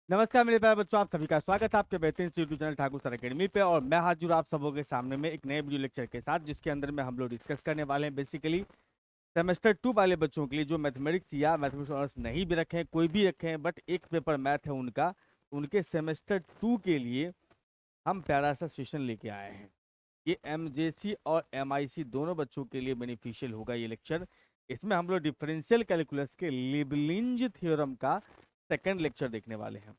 नमस्कार मेरे प्यारे बच्चों, आप सभी का स्वागत है आपके बेहतरीन YouTube channel Thakur sir academy पे। और मैं हाजिर हूँ आप सबों के सामने में एक नए वीडियो लेक्चर के साथ, जिसके अंदर में हम लोग डिस्कस करने वाले हैं बेसिकली सेमेस्टर 2 वाले बच्चों के लिए जो मैथमेटिक्स या मैथमेटिक्स ऑनर्स नहीं भी रखे हैं, कोई भी रखे हैं, बट एक पेपर मैथ है उनका, उनके सेमेस्टर 2 के लिए हम प्यारा सा सेशन लेके आए हैं। ये एमजेसी और एमआईसी दोनों बच्चों के लिए बेनिफिशियल होगा ये लेक्चर। इसमें हम लोग डिफरेंशियल कैलकुलस के लिबनिंज थ्योरम का सेकंड लेक्चर देखने वाले हैं।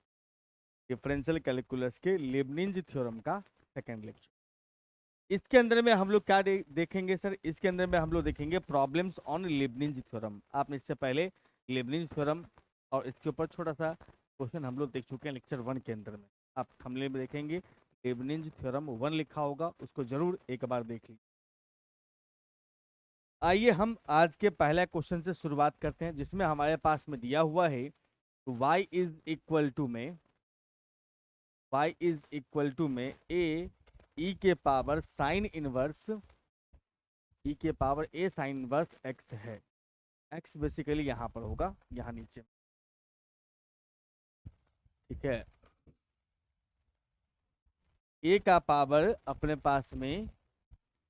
डिफरेंशियल कैलकुलस के लिबनिंज थ्योरम का सेकंड लेक्चर। इसके अंदर में हम लोग क्या देखेंगे सर? इसके अंदर में हम लोग देखेंगे प्रॉब्लम्स ऑन लिबनिंज थ्योरम। आपने इससे पहले लिबनिंज थ्योरम और इसके ऊपर छोटा सा क्वेश्चन हम लोग देख चुके हैं लेक्चर 1 के अंदर में। आप हमले में देखेंगे लिबनिंज थ्योरम 1 लिखा होगा, उसको जरूर एक बार देख लीजिए। आइए हम आज के पहले क्वेश्चन से शुरुआत करते हैं, जिसमें हमारे पास में दिया हुआ है y इज इक्वल टू में ए ई के पावर साइन इनवर्स एक्स है। एक्स बेसिकली यहाँ पर होगा, यहाँ नीचे, ठीक है। ए का पावर अपने पास में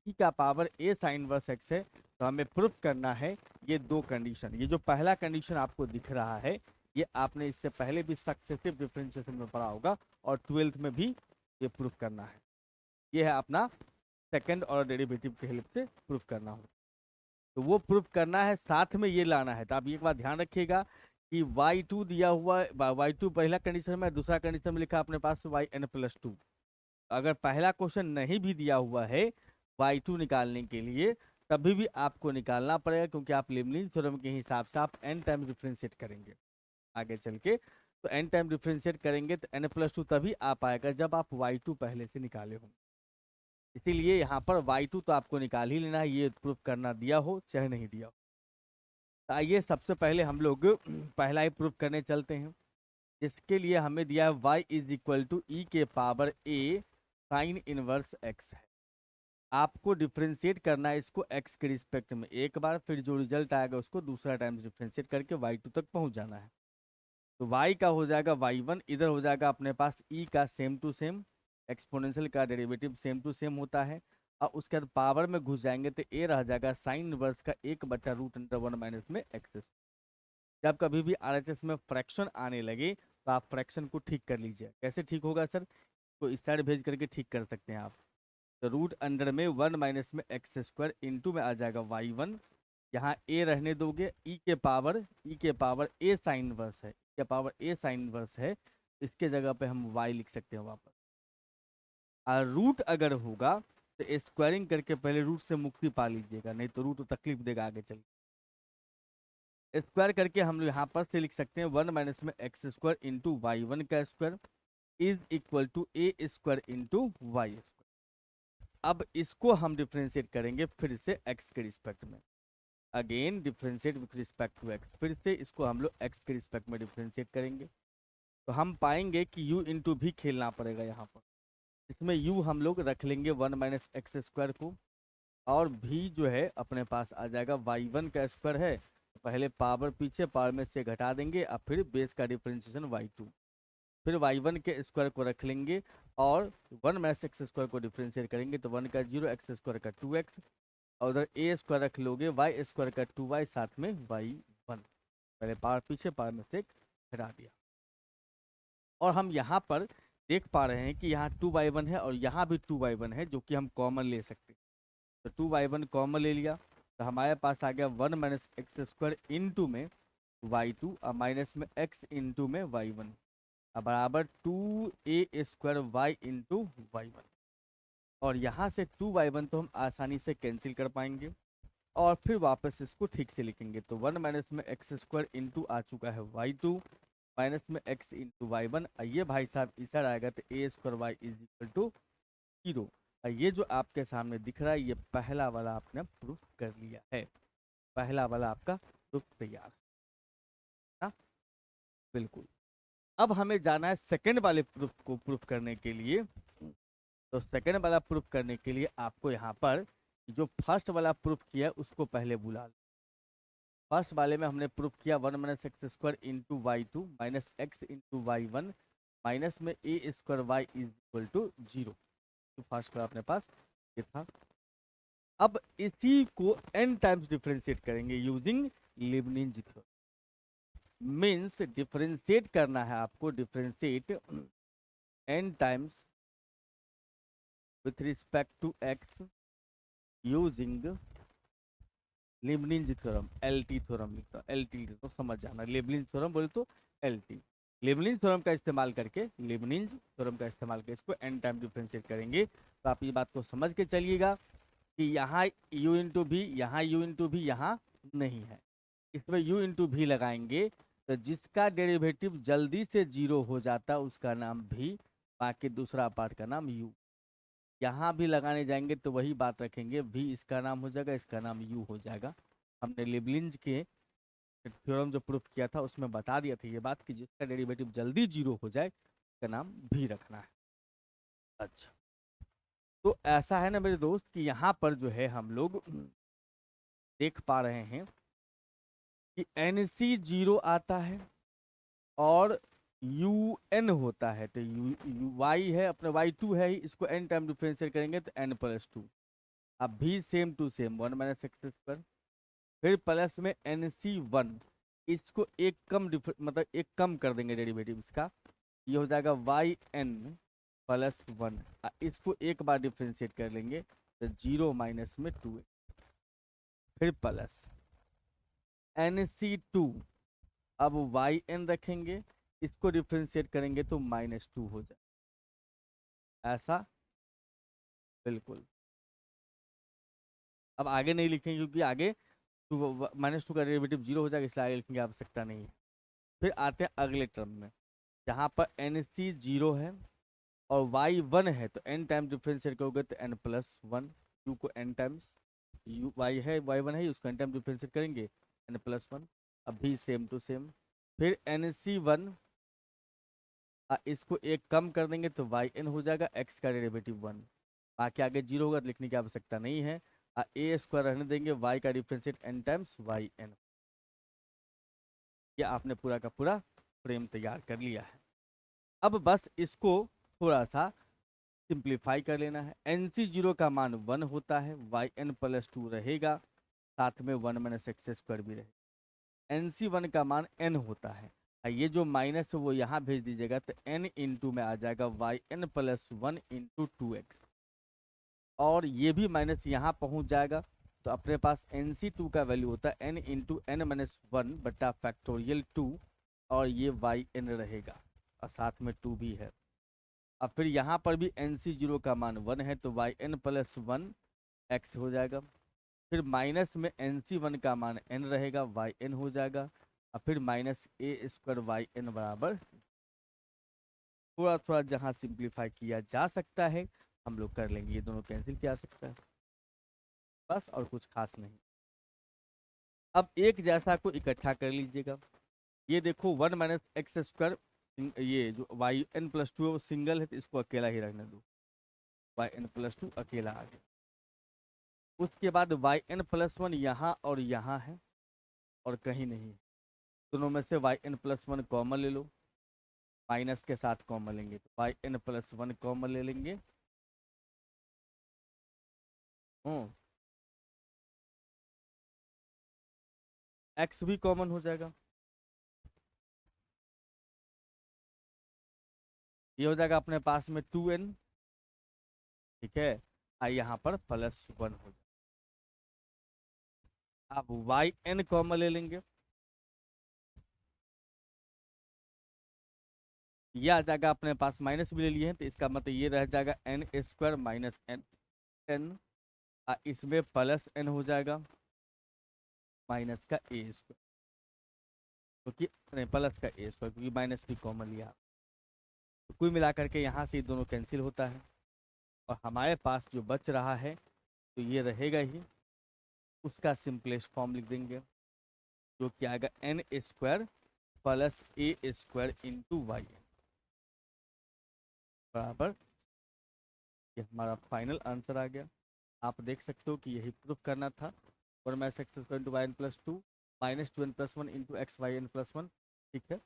ई का पावर ए साइन इनवर्स एक्स है, तो हमें प्रूफ करना है ये दो कंडीशन। ये जो पहला कंडीशन आपको दिख रहा है, ये आपने इससे पहले भी सक्सेसिव डिफरेंशिएशन में पढ़ा होगा और 12th में भी ये प्रूफ करना है। ये है अपना सेकंड ऑर्डर डेरिवेटिव के हेल्प से प्रूफ करना हो, तो वो प्रूफ करना है, साथ में ये लाना है। तो आप एक बात ध्यान रखिएगा कि y2 दिया हुआ है, y2 पहला कंडीशन में, दूसरा कंडीशन में लिखा अपने पास yn+2। अगर पहला क्वेश्चन नहीं भी दिया हुआ है y2 निकालने के लिए, तभी भी आपको निकालना पड़ेगा, क्योंकि आप लिबनिज़ थ्योरम के हिसाब से आप n टाइम डिफरेंशिएट करेंगे आगे चल के। तो n टाइम डिफरेंशिएट करेंगे तो n+2 तभी आ पाएगा जब आप y2 पहले से निकाले हो। इसीलिए यहाँ पर y2 तो आपको निकाल ही लेना है, ये प्रूफ करना दिया हो चाहे नहीं दिया हो। तो आइए सबसे पहले हम लोग पहला ही प्रूफ करने चलते हैं, जिसके लिए हमें दिया है y इज इक्वल टू ई के पावर ए साइन इनवर्स एक्स है। आपको डिफ्रेंशिएट करना है इसको x के रिस्पेक्ट में एक बार, फिर जो रिजल्ट आएगा उसको दूसरा टाइम डिफ्रेंशिएट करके y2 तक पहुंच जाना है। तो y का हो जाएगा y1, इधर हो जाएगा अपने पास e का सेम टू सेम, एक्सपोनेंशियल का डेरिवेटिव सेम टू सेम होता है। और उसके बाद पावर में घुस जाएंगे तो a रह जाएगा साइन इनवर्स का 1/√1 माइनस में एक्स। जब कभी भी आरएचएस में फ्रैक्शन आने लगे तो आप फ्रैक्शन को ठीक कर लीजिए। कैसे ठीक होगा सर? तो इस साइड भेज करके ठीक कर सकते हैं आप। तो रूट अंडर में 1 माइनस में एक्स स्क्वायर इंटू में आ जाएगा y1। यहाँ a रहने दोगे, ई के पावर a साइन वर्स है, ई के पावर a साइन वर्स है, इसके जगह पे हम y लिख सकते हैं वापस। और रूट अगर होगा तो स्क्वायरिंग करके पहले रूट से मुक्ति पा लीजिएगा, नहीं तो रूट तकलीफ देगा आगे चल। स्क्वायर करके हम लोग यहाँ पर से लिख सकते हैं 1 माइनस में एक्स स्क्वायर इंटू y1 का square is equal to a square into Y square. अब इसको हम डिफ्रेंशिएट करेंगे फिर से x के रिस्पेक्ट में। Again differentiate with respect to x, फिर से इसको हम लोग x के रिस्पेक्ट में डिफ्रेंशिएट करेंगे, तो हम पाएंगे कि u इंटू भी खेलना पड़ेगा यहाँ पर। इसमें u हम लोग रख लेंगे 1 माइनस एक्स स्क्वायर को, और भी जो है अपने पास आ जाएगा y1 का स्क्वायर है, पहले पावर पीछे पावर में से घटा देंगे, अब फिर बेस का डिफ्रेंशिएशन y2, फिर y1 के स्क्वायर को रख लेंगे और 1 माइनस एक्स स्क्वायर को डिफ्रेंशिएट करेंगे तो 1 का 0, एक्स स्क्वायर का 2x, और उधर ए स्क्वायर रख लोगे, वाई स्क्वायर का 2y, साथ में y1, पहले पावर पीछे पावर में से घटा दिया। और हम यहाँ पर देख पा रहे हैं कि यहाँ 2y1 है और यहाँ भी 2y1 है, जो कि हम कॉमन ले सकते हैं। तो 2y1 कॉमन ले लिया तो हमारे पास आ गया 1 माइनस एक्स स्क्वायर इंटू में y2 और माइनस में x इंटू में y1 बराबर 2a square y into y1। और यहाँ से 2y1 तो हम आसानी से कैंसिल कर पाएंगे और फिर वापस इसको ठीक से लिखेंगे, तो 1 माइनस में एक्स स्क्वायर इंटू आ चुका है y2 माइनस में x इंटू y1। ये भाई साहब इधर आएगा तो a square y is equal to 0। ये जो आपके सामने दिख रहा है, ये पहला वाला आपने प्रूफ कर लिया है, पहला वाला आपका प्रूफ तैयार है ना? बिल्कुल। अब हमें जाना है सेकंड वाले प्रूफ को प्रूफ करने के लिए। तो सेकंड वाला प्रूफ करने के लिए आपको यहाँ पर जो फर्स्ट वाला प्रूफ किया उसको पहले बुला लो। फर्स्ट वाले में हमने प्रूफ किया 1 minus x square into Y two minus x into Y one minus में a square y is equal to 0। तो फर्स्ट का अपने पास ये था। अब इसी को n टाइम्स डिफरेंशिएट करेंगे using Leibniz theorem. Means differentiate करना है आपको, differentiate n times with respect to x using Leibniz theorem, LT theorem लिखता हूँ, एलटी तो समझ जाना, लीबनिज थ्योरम बोले तो एलटी। लीबनिज थ्योरम का इस्तेमाल करके, लीबनिज थ्योरम का इस्तेमाल करके इसको n टाइम डिफरेंशिएट करेंगे। तो आप ये बात को समझ के चलिएगा कि यहाँ u इंटू भी, यहाँ u इंटू भी यहाँ नहीं है, इसमें u इंटू भी लगाएंगे तो जिसका डेरिवेटिव जल्दी से 0 हो जाता उसका नाम भी, बाकी दूसरा पार्ट का नाम u। यहाँ भी लगाने जाएंगे तो वही बात रखेंगे, भी इसका नाम हो जाएगा, इसका नाम u हो जाएगा। हमने लीबनिज के थ्योरम जो प्रूफ किया था उसमें बता दिया था ये बात कि जिसका डेरिवेटिव जल्दी 0 हो जाए उसका नाम भी रखना है। अच्छा, तो ऐसा है ना मेरे दोस्त कि यहाँ पर जो है हम लोग देख पा रहे हैं कि NC 0 आता है और UN होता है, तो y है अपने y2 है ही, इसको n टाइम डिफरेंशिएट करेंगे तो n प्लस 2। अब भी same to same 1 minus x square, फिर प्लस में NC1, इसको एक कम मतलब एक कम कर देंगे डेरिवेटिव इसका, ये हो जाएगा yn प्लस 1। इसको एक बार डिफरेंशिएट कर लेंगे तो 0 माइनस में 2, फिर प्लस NC2, अब yn रखेंगे, इसको डिफरेंशिएट करेंगे तो -2 हो जाए, ऐसा बिल्कुल। अब आगे नहीं लिखेंगे क्योंकि आगे -2 का डेरिवेटिव 0 हो जाएगा, इसलिए आगे लिखने की आवश्यकता नहीं है। फिर आते हैं अगले टर्म में, जहाँ पर NC 0 है और y1 है, तो n टाइम डिफरेंशिएट करोगे तो n प्लस 1, u को n टाइम्स, y है y1 है उसको n टाइम डिफरेंशिएट करेंगे n प्लस 1। अब भी सेम टू सेम, फिर NC1, इसको एक कम कर देंगे तो yn हो जाएगा, x का डेरिवेटिव 1, बाकी आगे 0 होगा तो लिखने की आवश्यकता नहीं है। a स्क्वायर रहने देंगे, y का डिफरेंशिएट n टाइम्स yn। ये आपने पूरा का पूरा फ्रेम तैयार कर लिया है। अब बस इसको थोड़ा सा सिंप्लीफाई कर लेना है। NC 0 का मान 1 होता है, yn प्लस 2 रहेगा, साथ में 1 माइनस एक्स स्क्वायर भी रहेगा। NC1 का मान n होता है, ये जो माइनस है वो यहाँ भेज दीजिएगा तो n इंटू में आ जाएगा yn प्लस 1 इंटू 2x, और ये भी माइनस यहाँ पहुँच जाएगा तो अपने पास NC2 का वैल्यू होता है n इंटू n माइनस 1 बटा फैक्टोरियल 2, और ये yn रहेगा और साथ में 2 भी है। अब फिर यहाँ पर भी NC 0 का मान 1 है तो yn प्लस 1 x हो जाएगा, फिर माइनस में NC1 का मान n रहेगा, yn हो जाएगा, और फिर माइनस a स्क्वायर yn बराबर, थोड़ा थोड़ा जहाँ सिंप्लीफाई किया जा सकता है हम लोग कर लेंगे, ये दोनों कैंसिल किया जा सकता है बस, और कुछ खास नहीं। अब एक जैसा को इकट्ठा कर लीजिएगा, ये देखो 1 माइनस एक्स स्क्वायर, ये जो yn प्लस 2 है वो सिंगल है तो इसको अकेला ही रखने दो, yn प्लस 2 अकेला आ गया। उसके बाद yn प्लस 1 यहाँ और यहाँ है और कहीं नहीं, दोनों में से yn प्लस 1 कॉमन ले लो, माइनस के साथ कॉमन लेंगे तो yn प्लस 1 कॉमन ले लेंगे, x भी कॉमन हो जाएगा, ये हो जाएगा अपने पास में 2n, ठीक है, यहाँ पर प्लस 1 हो जाएगा। अब yn कॉमन ले लेंगे, ये आ जाएगा अपने पास, माइनस भी ले लिए हैं तो इसका मतलब ये रह जाएगा n स्क्वायर माइनस n, इसमें प्लस n हो जाएगा माइनस का a स्क्वायर, क्योंकि नहीं प्लस का a स्क्वायर, क्योंकि माइनस भी कॉमन लिया। तो कुल मिलाकर के यहाँ से ये दोनों कैंसिल होता है और हमारे पास जो बच रहा है तो ये रहेगा ही, उसका सिंपलेस्ट फॉर्म लिख देंगे जो कि आएगा n square plus a square into Y बराबर, ये हमारा फाइनल आंसर आ गया। आप देख सकते हो कि यही प्रूफ करना था, और मैं X square into Y plus 2 -2n+1 into X Y N plus one. ठीक है,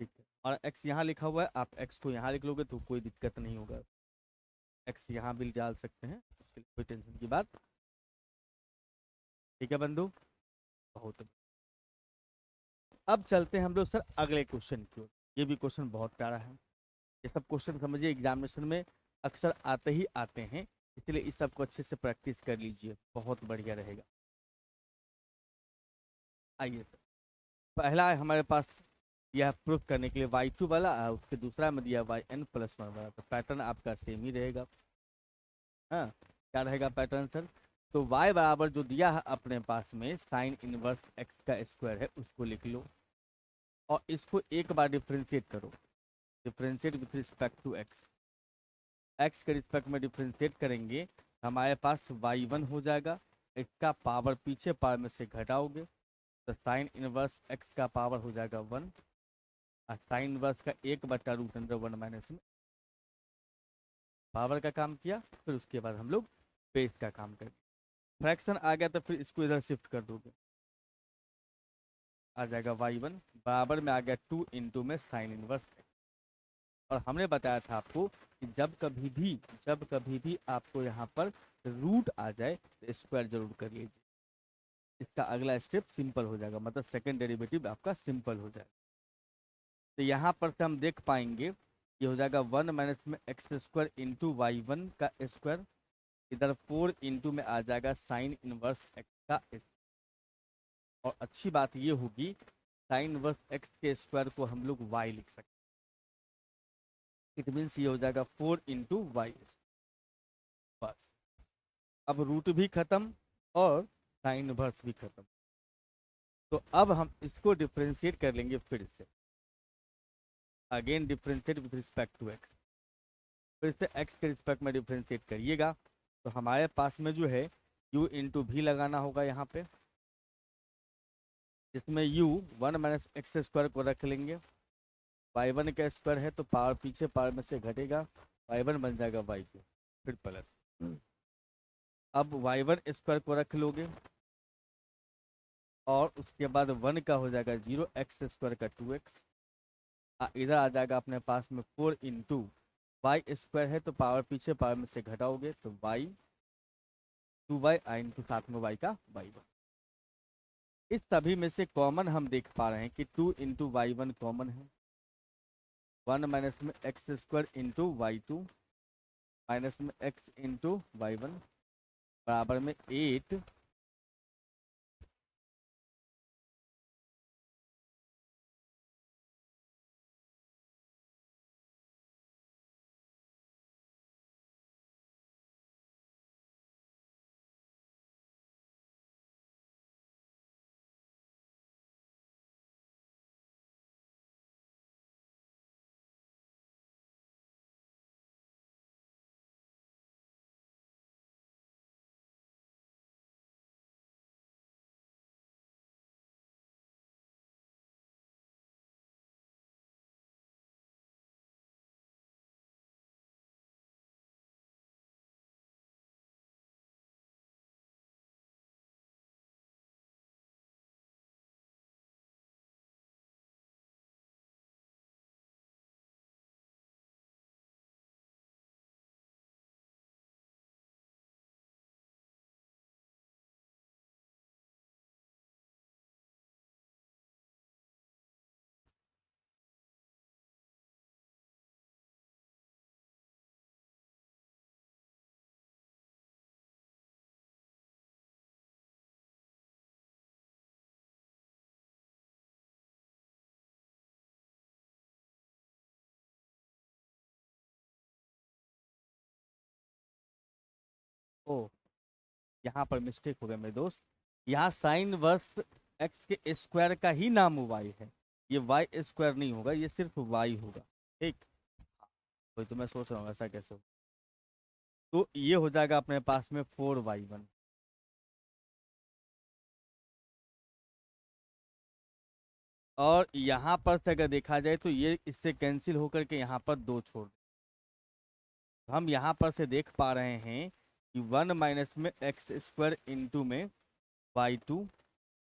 ठीक है। और x यहाँ लिखा हुआ है, आप x को यहाँ लिख लोगे तो कोई दिक्कत नहीं होगा। x यहाँ भी डाल सकते हैं, उसके लिए कोई टेंशन की बात। ठीक है बंधु, बहुत। अब चलते हैं हम लोग सर अगले क्वेश्चन की ओर। ये भी क्वेश्चन बहुत प्यारा है। ये सब क्वेश्चन समझिए एग्जामिनेशन में अक्सर आते ही आते हैं, इसलिए इस सबको अच्छे से प्रैक्टिस कर लीजिए, बहुत बढ़िया रहेगा। आइए सर, पहला है हमारे पास यह प्रूफ करने के लिए y2 वाला, उसके दूसरा में दिया yn+1 वाला, तो पैटर्न आपका सेम ही रहेगा। हाँ, क्या रहेगा पैटर्न सर? तो y बराबर जो दिया है अपने पास में साइन इनवर्स x का स्क्वायर है, उसको लिख लो और इसको एक बार डिफ्रेंशिएट करो। Differentiate with respect to x, x के रिस्पेक्ट में डिफ्रेंशिएट करेंगे, हमारे पास y1 हो जाएगा। इसका पावर पीछे पावर में से घटाओगे तो साइन इनवर्स x का पावर हो जाएगा 1, और साइन इनवर्स का 1/√1 माइनस में पावर का काम किया। फिर उसके बाद हम लोग बेस का काम करेंगे। फ्रैक्शन आ गया तो फिर इसको इधर शिफ्ट कर दोगे, आ जाएगा y1 बराबर में आ गया 2 इंटू में साइन इनवर्स। और हमने बताया था आपको कि जब कभी भी आपको यहाँ पर रूट आ जाए तो स्क्वायर जरूर कर लीजिए। इसका अगला स्टेप सिंपल हो जाएगा, मतलब सेकंड डेरिवेटिव आपका सिंपल हो जाएगा। तो यहाँ पर से हम देख पाएंगे ये हो जाएगा 1 माइनस में एक्स स्क्वायर इंटू y1 का स्क्वायर, इधर 4 इंटू में आ जाएगा साइन इनवर्स एक्स का स्क्वायर। और अच्छी बात ये होगी साइन इनवर्स एक्स के स्क्वायर को हम लोग y लिख सकते हैं। इट मीन्स ये हो जाएगा 4 इंटू वाई। बस, अब रूट भी खत्म और साइन इनवर्स भी खत्म। तो अब हम इसको डिफ्रेंशिएट कर लेंगे फिर से, again differentiate with respect to X. फिर से एक्स के रिस्पेक्ट में डिफ्रेंशिएट करिएगा तो हमारे पास में जो है u इंटू भी लगाना होगा यहाँ पे, जिसमें u 1 माइनस एक्स स्क्वायर को रख लेंगे। y1 का स्क्वायर है तो पावर पीछे पावर में से घटेगा, y1 बन जाएगा y2, फिर प्लस। अब y1 स्क्वायर को रख लोगे और उसके बाद 1 का हो जाएगा 0, एक्स स्क्वायर का 2x, इधर आ जाएगा अपने पास में 4 इंटू वाई स्क्वायर है तो पावर पीछे पावर में से घटाओगे तो y 2y इंटू साथ में y का y1। इस सभी में से कॉमन हम देख पा रहे हैं कि 2 इंटू y1 कॉमन है, 1 माइनस में x square into y2 minus में x इंटू y1 बराबर में 8 ओ, यहाँ पर मिस्टेक हो गया मेरे दोस्त। यहाँ साइन वर्स एक्स के स्क्वायर का ही नाम y है, ये वाई स्क्वायर नहीं होगा, ये सिर्फ y होगा। ठीक, वही तो मैं सोच रहा हूँ ऐसा कैसे हो। तो ये हो जाएगा अपने पास में 4y1, और यहाँ पर से अगर देखा जाए तो ये इससे कैंसिल होकर के यहाँ पर 2 छोड़, हम यहाँ पर से देख पा रहे हैं कि 1 माइनस में एक्स स्क्वायर इंटू में y2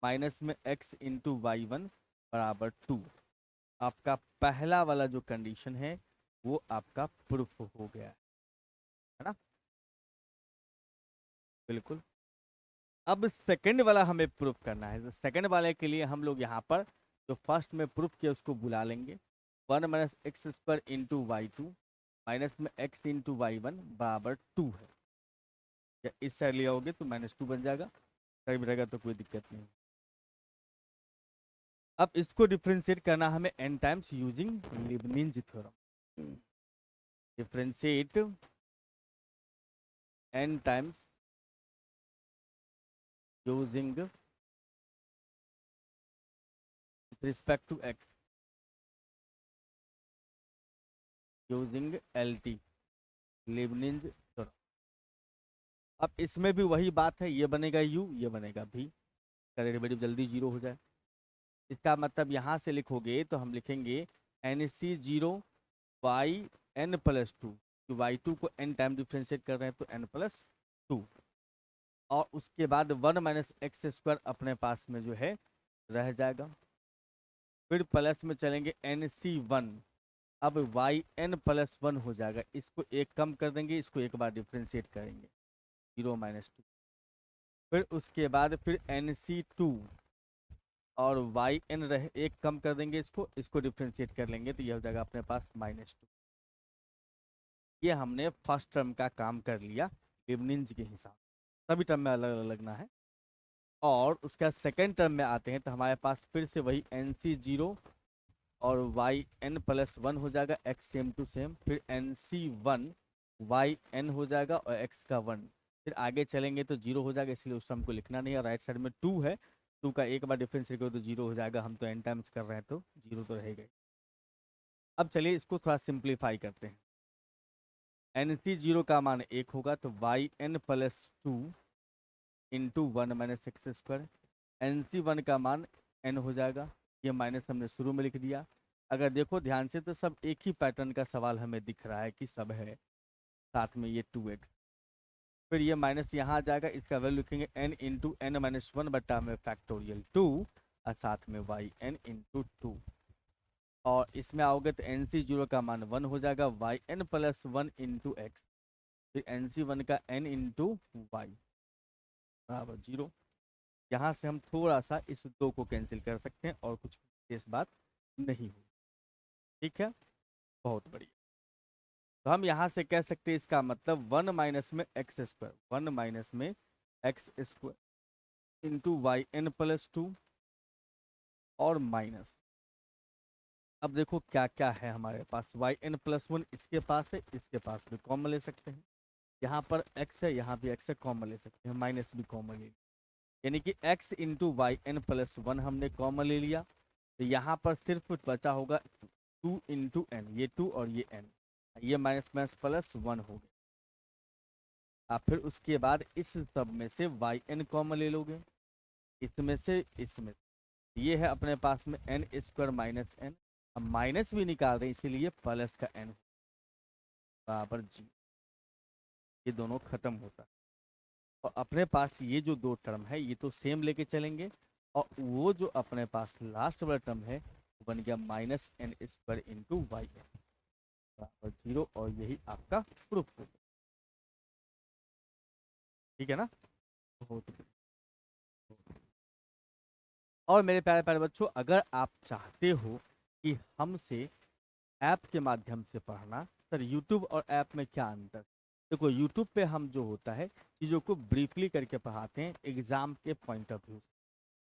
माइनस में x इंटू वाई वन बराबर 2। आपका पहला वाला जो कंडीशन है वो आपका प्रूफ हो गया है ना। बिल्कुल। अब सेकंड वाला हमें प्रूफ करना है। तो सेकंड वाले के लिए हम लोग यहाँ पर जो फर्स्ट में प्रूफ किया उसको बुला लेंगे। 1 minus x square into Y two minus में x इंटू वाई वन बराबर 2 है। या इस साइड ले आओगे तो -2 बन जाएगा, सही रहेगा तो कोई दिक्कत नहीं। अब इसको डिफ्रेंशिएट करना हमें n times using Leibniz theorem. Differentiate n times using respect to x यूजिंग LT लीबनिज़ थ्योरम। अब इसमें भी वही बात है, ये बनेगा u, ये बनेगा v, का डेरिवेटिव जल्दी 0 हो जाए। इसका मतलब यहाँ से लिखोगे तो हम लिखेंगे NC0 y N plus 2, y two को n टाइम डिफ्रेंशिएट कर रहे हैं तो n प्लस 2, और उसके बाद 1 माइनस एक्स स्क्वायर अपने पास में जो है रह जाएगा। फिर प्लस में चलेंगे NC1, अब वाई एन प्लस 1 हो जाएगा। इसको एक कम कर देंगे, इसको एक बार डिफ्रेंशिएट करेंगे 0 माइनस 2। फिर उसके बाद फिर NC2 और वाई एन रहे, एक कम कर देंगे, इसको डिफ्रेंशिएट कर लेंगे तो यह हो जाएगा अपने पास -2। ये हमने फर्स्ट टर्म का काम कर लिया लीबनिज़ के हिसाब, सभी टर्म में अलग अलग लगना है। और उसका सेकेंड टर्म में आते हैं तो हमारे पास फिर से वही NC0 और वाई एन प्लस 1 हो जाएगा, x सेम टू सेम। फिर NC1 वाई एन हो जाएगा और x का 1। फिर आगे चलेंगे तो 0 हो जाएगा, इसलिए उस टर्म को लिखना नहीं है। राइट साइड में 2 है, 2 का एक बार डिफरेंशिएट करो तो 0 हो जाएगा। हम तो n टाइम्स कर रहे हैं तो 0 तो रहेगा। अब चलिए इसको थोड़ा सिंप्लीफाई करते हैं। NC0 का मान 1 होगा तो y N plus 2 into 1 minus x square. NC1 का मान n हो जाएगा, ये माइनस हमने शुरू में लिख दिया। अगर देखो ध्यान से तो सब एक ही पैटर्न का सवाल हमें दिख रहा है कि सब है साथ में ये 2x। फिर ये माइनस यहाँ आ जाएगा, इसका वैल्यू लिखेंगे n इंटू एन माइनस 1 बट्टा में फैक्टोरियल 2 और साथ में वाई एन इंटू 2। और इसमें आओगे तो NC0 का मान 1 हो जाएगा, y N plus 1 into x. फिर NC1 का n इंटू वाई बराबर 0। यहाँ से हम थोड़ा सा इस 2 को कैंसिल कर सकते हैं और कुछ विशेष बात नहीं हुई। ठीक है, बहुत बढ़िया। तो हम यहाँ से कह सकते हैं इसका मतलब 1 माइनस में एक्स स्क्वायर, 1 माइनस में x square into y N plus 2 और माइनस। अब देखो क्या क्या है हमारे पास, वाई एन प्लस 1 इसके पास है, इसके पास भी कॉमन ले सकते हैं। यहाँ पर x है, यहाँ भी x है, कॉमन ले सकते हैं, माइनस भी कॉमन ले, यानी कि x into y N plus 1 हमने कॉमन ले लिया। तो यहाँ पर सिर्फ बचा होगा 2 इंटू एन, ये 2 और ये n, ये माइनस माइनस प्लस 1 हो गया। फिर उसके बाद इस सब में से वाई एन कॉमन ले लोगे, इसमें से इसमें से। ये है अपने पास में n स्क्वायर माइनस n, अब माइनस भी निकाल रहे हैं इसीलिए प्लस का n बराबर जी, ये दोनों खत्म होता है। और अपने पास ये जो 2 टर्म है ये तो सेम लेके चलेंगे, और वो जो अपने पास लास्ट वाला टर्म है वो बन गया minus n square into Y बराबर 0, और यही आपका प्रूफ हो गया। ठीक है ना, बहुत बढ़िया। और मेरे प्यारे प्यारे बच्चों, अगर आप चाहते हो कि हमसे ऐप के माध्यम से पढ़ना, सर यूट्यूब और ऐप में क्या अंतर। देखो यूट्यूब पे हम जो होता है चीज़ों को ब्रीफली करके पढ़ाते हैं एग्जाम के पॉइंट ऑफ व्यू से,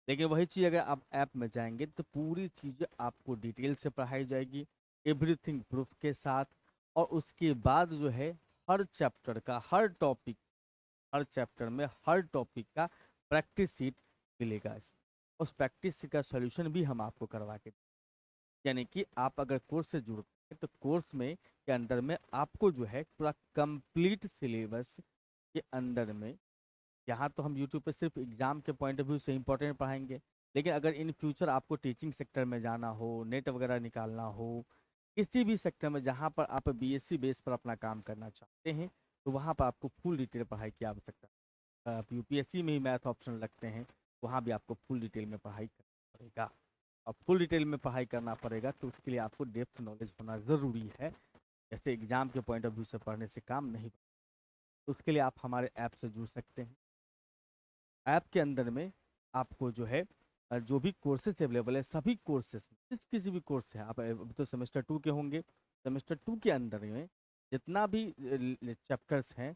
लेकिन वही चीज़ अगर आप ऐप में जाएंगे तो पूरी चीज़ें आपको डिटेल से पढ़ाई जाएगी, एवरीथिंग प्रूफ के साथ। और उसके बाद जो है हर चैप्टर का, हर टॉपिक, हर चैप्टर में हर टॉपिक का प्रैक्टिस सीट मिलेगा इसमें। उस प्रैक्टिस सीट का सॉल्यूशन भी हम आपको करवा के, यानी कि आप अगर कोर्स से जुड़ते हैं तो कोर्स में के अंदर में आपको जो है पूरा कंप्लीट सिलेबस के अंदर में, यहाँ तो हम यूट्यूब पे सिर्फ एग्जाम के पॉइंट ऑफ व्यू से इंपॉर्टेंट पढ़ाएंगे, लेकिन अगर इन फ्यूचर आपको टीचिंग सेक्टर में जाना हो, नेट वगैरह निकालना हो, किसी भी सेक्टर में जहाँ पर आप BSc बेस पर अपना काम करना चाहते हैं, तो वहाँ पर आपको फुल डिटेल पढ़ाई की आवश्यकता है। आप UPSC में ही मैथ ऑप्शन लगते हैं, वहाँ भी आपको फुल डिटेल में पढ़ाई करना पड़ेगा। और फुल डिटेल में पढ़ाई करना पड़ेगा तो उसके लिए आपको डेप्थ नॉलेज होना ज़रूरी है। जैसे एग्जाम के पॉइंट ऑफ व्यू से पढ़ने से काम नहीं, तो उसके लिए आप हमारे ऐप से जुड़ सकते हैं। ऐप के अंदर में आपको जो है जो भी कोर्सेज अवेलेबल है, सभी कोर्सेज किसी भी कोर्स है, आप अभी तो सेमेस्टर 2 के होंगे, सेमेस्टर 2 के अंदर में जितना भी चैप्टर्स हैं,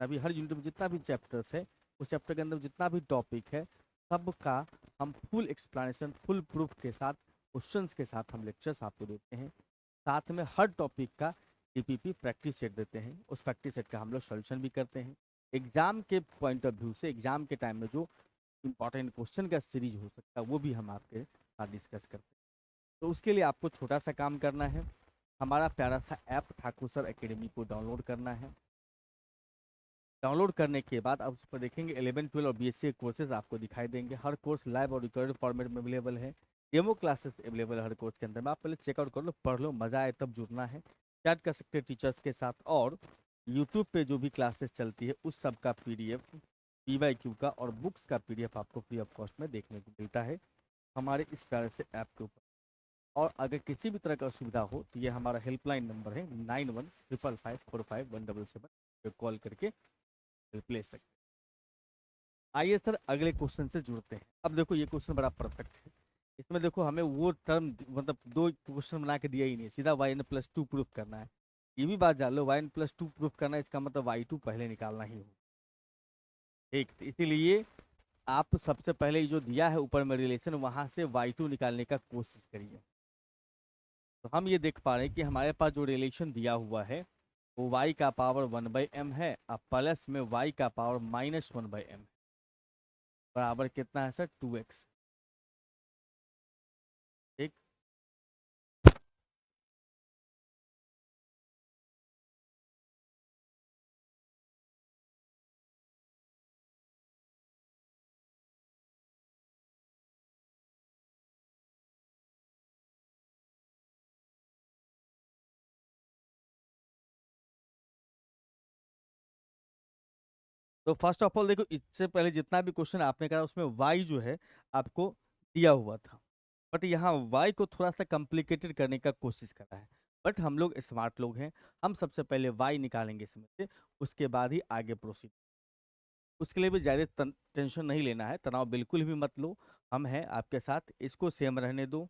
अभी हर यूनिट में जितना भी चैप्टर्स है, उस चैप्टर के अंदर जितना भी टॉपिक है, सबका हम फुल एक्सप्लेनेशन, फुल प्रूफ के साथ, क्वेश्चंस के साथ हम लेक्चर्स आपको देते हैं। साथ में हर टॉपिक का टीपीपी प्रैक्टिस सेट देते हैं, उस प्रैक्टिस सेट का हम लोग सोल्यूशन भी करते हैं। एग्जाम के पॉइंट ऑफ व्यू से एग्जाम के टाइम में जो इंपॉर्टेंट क्वेश्चन का सीरीज हो सकता है वो भी हम आपके साथ डिस्कस करते हैं। तो उसके लिए आपको छोटा सा काम करना है, हमारा प्यारा सा ऐप ठाकुर सर एकेडमी को डाउनलोड करना है। डाउनलोड करने के बाद आप उस पर देखेंगे 11, 12 और बीएससी के कोर्सेज आपको दिखाई देंगे। हर कोर्स लाइव और रिकॉर्डेड फॉर्मेट में अवेलेबल है। डेमो क्लासेस अवेलेबल है हर कोर्स के अंदर में। आप पहले चेकआउट कर लो, पढ़ लो, मजा आए तब जुड़ना है। चैट कर सकते हैं टीचर्स के साथ, और यूट्यूब पे जो भी क्लासेस चलती है उस सब का पीडीएफ, पीवाईक्यू का और बुक्स का पीडीएफ आपको फ्री ऑफ कॉस्ट में देखने को मिलता है हमारे इस प्यारे से ऐप के ऊपर। और अगर किसी भी तरह का असुविधा हो तो ये हमारा हेल्पलाइन नंबर है 9155454177 पे कॉल करके हेल्प ले सकते हैं। आइए सर अगले क्वेश्चन से जुड़ते हैं। अब देखो ये क्वेश्चन बड़ा परफेक्ट है। इसमें देखो हमें वो टर्म मतलब दो क्वेश्चन बना के दिया ही नहीं, सीधा yn+2 प्रूफ करना है। ये भी बात जान लो, yn+2 प्रूफ करना है, इसका मतलब y2 पहले निकालना ही हो। ठीक, तो इसीलिए आप सबसे पहले जो दिया है ऊपर में रिलेशन, वहां से y2 निकालने का कोशिश करिए। तो हम ये देख पा रहे हैं कि हमारे पास जो रिलेशन दिया हुआ है वो y का पावर 1/m है, अब प्लस में y का पावर -1/m बराबर कितना है सर 2x। ठीक, तो फर्स्ट ऑफ ऑल देखो, इससे पहले जितना भी क्वेश्चन आपने करा उसमें y जो है आपको दिया हुआ था, बट यहाँ y को थोड़ा सा कॉम्प्लिकेटेड करने का कोशिश करा है। बट हम लोग स्मार्ट लोग हैं, हम सबसे पहले y निकालेंगे इसमें से, उसके बाद ही आगे प्रोसीड। उसके लिए भी ज़्यादा टेंशन नहीं लेना है, तनाव बिल्कुल भी मत लो, हम हैं आपके साथ। इसको सेम रहने दो,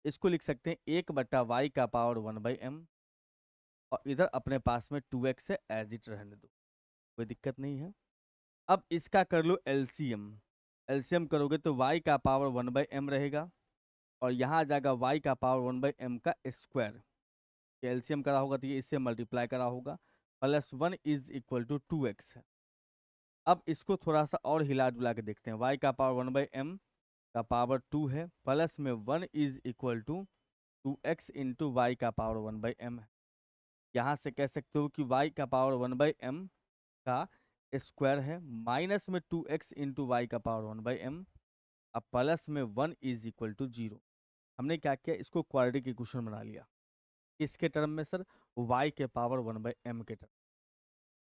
इसको लिख सकते हैं 1/y का पावर 1/m, और इधर अपने पास में 2x है, एज इट रहने दो, कोई दिक्कत नहीं है। अब इसका कर लो एलसीएम। एलसीएम करोगे तो y का पावर 1/m रहेगा, और यहाँ आ जाएगा y का पावर 1/m का स्क्वायर। एलसीएम करा होगा तो ये इससे मल्टीप्लाई करा होगा, +1 इज इक्वल टू 2x है। अब इसको थोड़ा सा और हिला डुला के देखते हैं। y का पावर 1/m का पावर 2 है, प्लस में 1 is equal to 2x into y का पावर 1/m है। यहाँ से कह सकते हो कि y का पावर 1/m का स्क्वायर है, माइनस में 2x इंटू वाई का पावर 1/m, अब प्लस में 1 इज इक्वल टू 0। हमने क्या किया, इसको क्वाड्रेटिक इक्वेशन बना लिया। इसके टर्म में सर y के पावर 1/m के टर्म।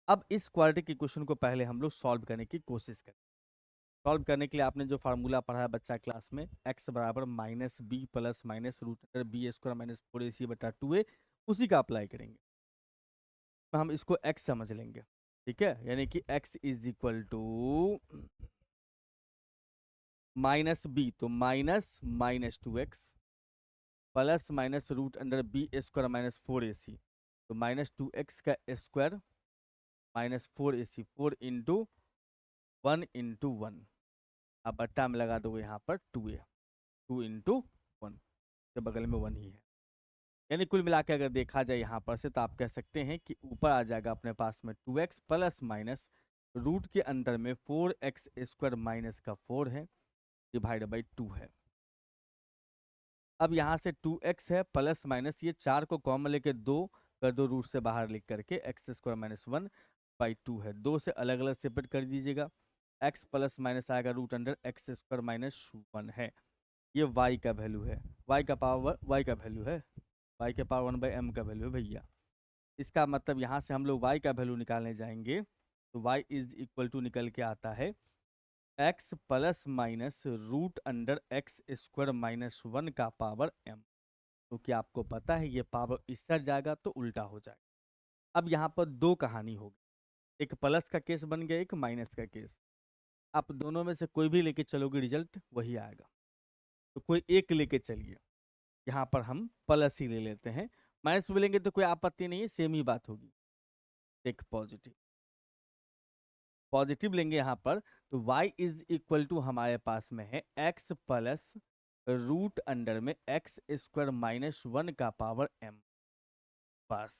अब इस क्वाड्रेटिक इक्वेशन को पहले हम लोग सॉल्व करने की कोशिश करें। सॉल्व करने के लिए आपने जो फार्मूला पढ़ा है बच्चा क्लास में, x बराबर -b plus minus √b² -4ac/2a, उसी का अप्लाई करेंगे। तो हम इसको x समझ लेंगे, ठीक है, यानी कि x is equal to -b, तो -2x plus minus √b² -4ac, तो -2x का स्क्वायर -4ac, 4 इंटू 1 इंटू 1, अब बट्टा में लगा दोगे यहाँ पर 2a, 2 इंटू 1 के बगल में 1 ही है। यानी कुल मिला के अगर देखा जाए यहाँ पर से, तो आप कह सकते हैं कि ऊपर आ जाएगा अपने पास में 2x प्लस माइनस रूट के अंदर में 4x² माइनस का 4 है, डिवाइड बाई 2 है। अब यहाँ से 2x है प्लस माइनस, ये 4 को कॉमन लेके 2 कर दो, रूट से बाहर लिख करके x² - 1/2 है, 2 से अलग अलग सेपरेट कर दीजिएगा। x प्लस माइनस आएगा √x² - 1 है, ये y का वैल्यू है, y का पावर y का वैल्यू है, y के पावर 1/m का वैल्यू है भैया। इसका मतलब यहाँ से हम लोग y का वैल्यू निकालने जाएंगे तो y इज इक्वल टू निकल के आता है x plus minus root under x square minus 1 का पावर m। क्योंकि आपको पता है ये पावर इस साइड जाएगा तो उल्टा हो जाएगा। अब यहाँ पर दो कहानी होगी, एक प्लस का केस बन गया, एक माइनस का केस। आप दोनों में से कोई भी लेके चलोगे रिजल्ट वही आएगा, तो कोई एक लेके चलिए। यहाँ पर हम प्लस ही ले लेते हैं, माइनस भी लेंगे तो कोई आपत्ति नहीं है, सेम ही बात होगी। एक पॉजिटिव पॉजिटिव लेंगे यहाँ पर, तो y इज इक्वल टू हमारे पास में है x प्लस रूट अंडर में एक्स स्क्वायर माइनस 1 का पावर m। बस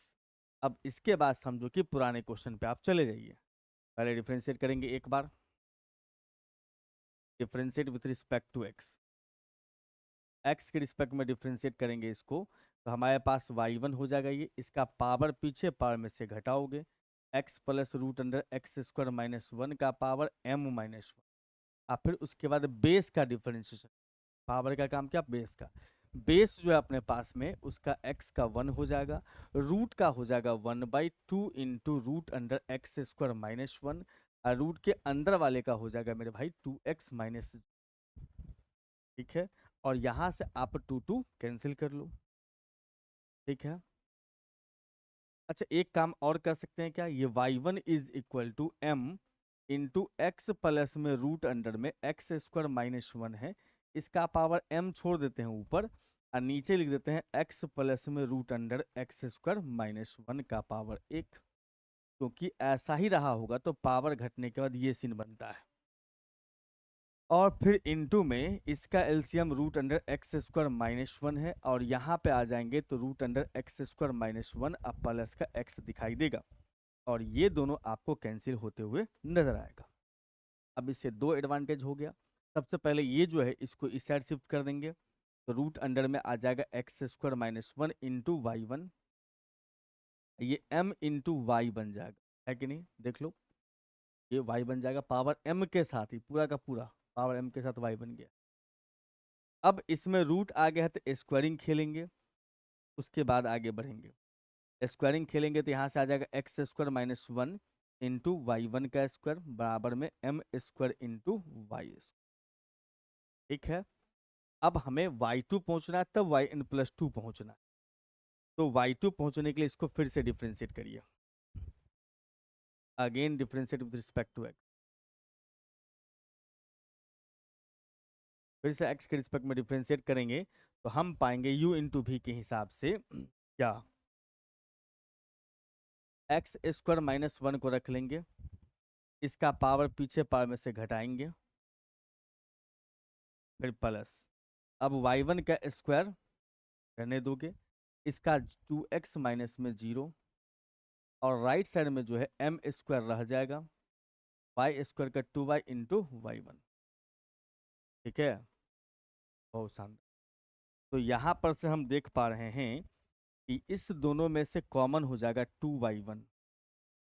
अब इसके बाद समझो कि पुराने क्वेश्चन पे आप चले जाइए। पहले डिफरेंशिएट करेंगे एक बार, differentiate with respect to x। x के रिस्पेक्ट में डिफरेंशिएट करेंगे इसको, तो हमारे पास y1 हो जाएगा। ये इसका पावर पीछे पावर में से घटाओगे, x plus root under x square minus 1 का पावर m माइनस 1। अब फिर उसके बाद बेस का डिफरेंशिएशन, पावर का काम क्या, बेस का। बेस जो है अपने पास में उसका x का 1 हो जाएगा, रूट का हो जाएगा 1/2 into root under x square minus 1, और रूट के अंदर वाले का हो जाएगा मेरे भाई 2x माइनस। ठीक है, और यहां से आप 2 कैंसिल कर लो। ठीक है, अच्छा एक काम और कर सकते हैं क्या, ये y1 is equal to m into x plus में रूट अंडर में एक्स स्क्वायर माइनस 1 है, इसका पावर m छोड़ देते हैं ऊपर, और नीचे लिख देते हैं x प्लस में root under x square minus 1 का पावर 1। क्योंकि ऐसा ही रहा होगा तो पावर घटने के बाद ये सीन बनता है। और फिर इनटू में इसका LCM root under x square minus 1 है, और यहाँ पे आ जाएंगे तो root under x square minus 1 अब प्लस का x दिखाई देगा, और ये दोनों आपको कैंसिल होते हुए नजर आएगा। अब इससे दो एडवांटेज हो गया। सबसे पहले ये जो है इसको इस साइड शिफ्ट कर देंगे, तो रूट अंडर में आ जाएगा x square minus 1 into y1, ये m इंटू वाई बन जाएगा, है कि नहीं, देख लो ये y बन जाएगा पावर m के साथ ही, पूरा का पूरा पावर m के साथ y बन गया। अब इसमें रूट आ गया है तो स्क्वायरिंग खेलेंगे, उसके बाद आगे बढ़ेंगे। स्क्वायरिंग खेलेंगे तो यहाँ से आ जाएगा x square minus 1 into y1 का स्क्वायर बराबर में m स्क्वायर इंटू वाई। ठीक है, अब हमें y2 पहुंचना है, तब yn प्लस 2 पहुंचना है। तो y2 पहुंचने के लिए इसको फिर से डिफ्रेंशिएट करिए, again differentiate with respect to x। फिर से x के रिस्पेक्ट में डिफ्रेंशिएट करेंगे तो हम पाएंगे u इंटू भी के हिसाब से क्या, एक्स स्क्वायर माइनस 1 को रख लेंगे, इसका पावर पीछे पावर में से घटाएंगे, फिर प्लस। अब y1 का स्क्वायर रहने दोगे, इसका 2x माइनस में 0, और राइट साइड में जो है m स्क्वायर रह जाएगा, y स्क्वायर का 2y इंटू y1। ठीक है, बहुत शानदार। तो यहाँ पर से हम देख पा रहे हैं कि इस दोनों में से कॉमन हो जाएगा 2y1,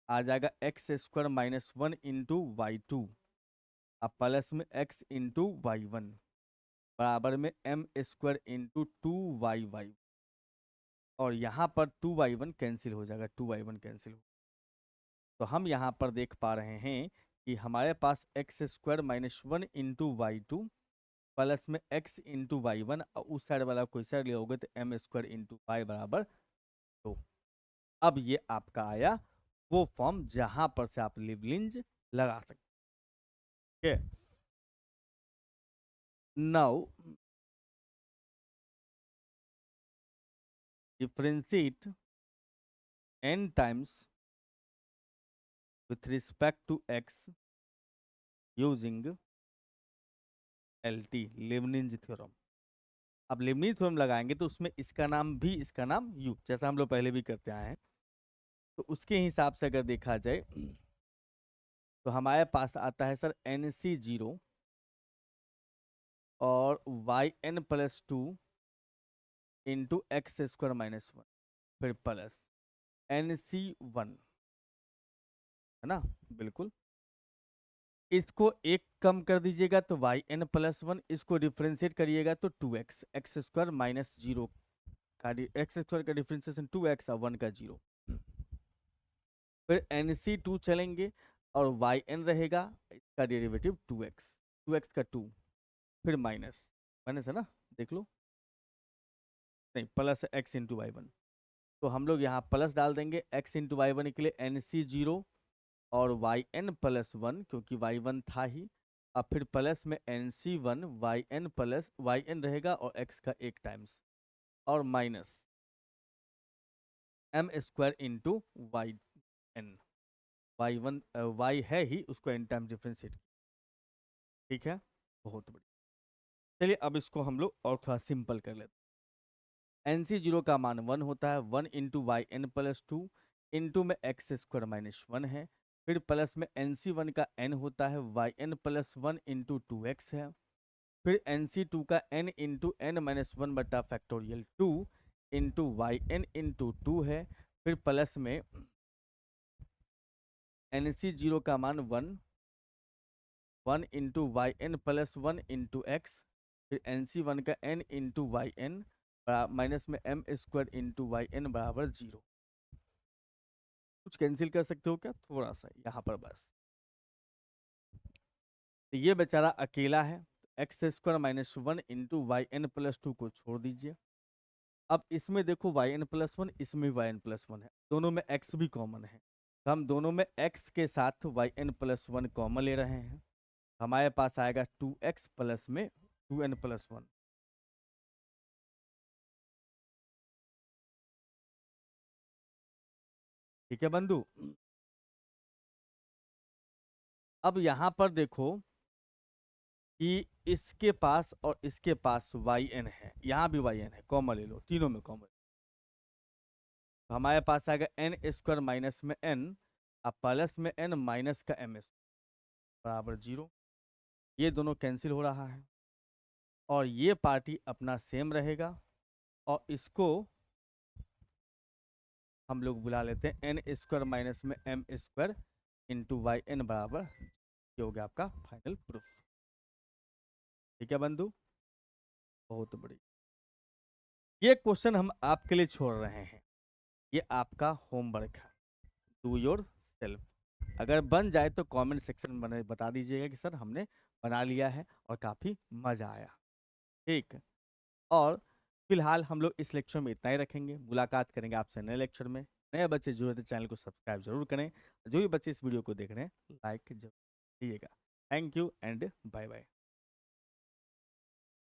आ जाएगा x square minus 1 into y2, अब प्लस में x इंटू y1 बराबर में m स्क्वायर इंटू 2y, और यहाँ पर 2y1 कैंसिल हो जाएगा, 2y1 कैंसिल हो। तो हम यहाँ पर देख पा रहे हैं कि हमारे पास x square minus 1 into y2 plus में x इंटू y1, और उस साइड वाला कोई साइड ले होगे तो m स्क्वायर इंटू वाई बराबर 2। अब ये आपका आया वो फॉर्म जहां पर से आप लिवलिंज लगा सकते हैं। Now differentiate n times with respect to x using LT Lebanese theorem. अब लेबनिज थ्योरम लगाएंगे तो उसमें इसका नाम भी, इसका नाम u, जैसा हम लोग पहले भी करते आए हैं। तो उसके हिसाब से अगर देखा जाए तो हमारे पास आता है सर NC0 और yn plus 2 into x square minus 1, फिर प्लस NC1, है ना, बिल्कुल। इसको एक कम कर दीजिएगा तो yn प्लस 1, इसको डिफ्रेंशिएट करिएगा तो 2x, एक्स स्क्वायर माइनस 0 का एक्स स्क्वायर का डिफ्रेंशिएशन 2x और 1 का 0, फिर NC2 चलेंगे और yn रहेगा, इसका डेरिवेटिव 2x। 2x का 2, फिर माइनस माइनस है ना, देख लो, नहीं plus x into Y one. तो हम लोग यहाँ प्लस डाल देंगे, x इंटू वाई वन के लिए NC0 और वाई एन प्लस वन, क्योंकि वाई वन था ही। अब फिर प्लस में NC1 y N plus y n रहेगा और x का एक टाइम्स, और minus m square into y n. Y one y है ही, उसको n टाइम डिफ्रेंशिएट। ठीक है, बहुत बढ़िया। चलिए अब इसको हम लोग और थोड़ा सिंपल कर लेते हैं। NC0 का मान 1 होता है, 1 into y N plus 2 into में एक्स स्क्वायर माइनस 1 है। फिर प्लस में NC1 का n होता है, Y N plus 1 into 2x है। फिर NC2 का n इंटू n माइनस 1 बटा factorial 2 into y n into 2 है। फिर प्लस में NC0 का मान 1 into y N plus 1 into x. फिर NC1 का n into y n minus में m square into y n बराबर 0। कुछ कैंसिल कर सकते हो क्या, थोड़ा सा यहाँ पर बस। तो ये बेचारा अकेला है, x square minus 1 into y N plus 2 को छोड़ दीजिए। अब इसमें देखो वाई एन प्लस 1, इसमें वाई एन प्लस 1 है, दोनों में x भी कॉमन है, तो हम दोनों में x के साथ वाई एन प्लस 1 कॉमन ले रहे हैं। हमारे पास आएगा 2x प्लस में 2n प्लस 1। ठीक है बंधु। अब यहां पर देखो कि इसके पास और इसके पास वाई एन है, यहाँ भी वाई एन है, कॉमन ले लो, तीनों में कॉमन। तो हमारे पास आएगा एन स्क्वायर माइनस में n, अब प्लस में n माइनस का m बराबर 0। ये दोनों कैंसिल हो रहा है और ये पार्टी अपना सेम रहेगा, और इसको हम लोग बुला लेते हैं एन स्क्वायर माइनस में m square into y n बराबर। ये हो गया आपका फाइनल प्रूफ। ठीक है बंधु, बहुत बढ़िया। ये क्वेश्चन हम आपके लिए छोड़ रहे हैं, ये आपका होमवर्क है, डू योर सेल्फ। अगर बन जाए तो कमेंट सेक्शन में बता दीजिएगा कि सर हमने बना लिया है और काफ़ी मज़ा आया। ठीक, और फिलहाल हम लोग इस लेक्चर में इतना ही रखेंगे, मुलाकात करेंगे आपसे नए लेक्चर में। नए बच्चे जो है तो चैनल को सब्सक्राइब जरूर करें, जो भी बच्चे इस वीडियो को देख रहे हैं लाइक जरूर कीजिएगा। Thank you and bye bye.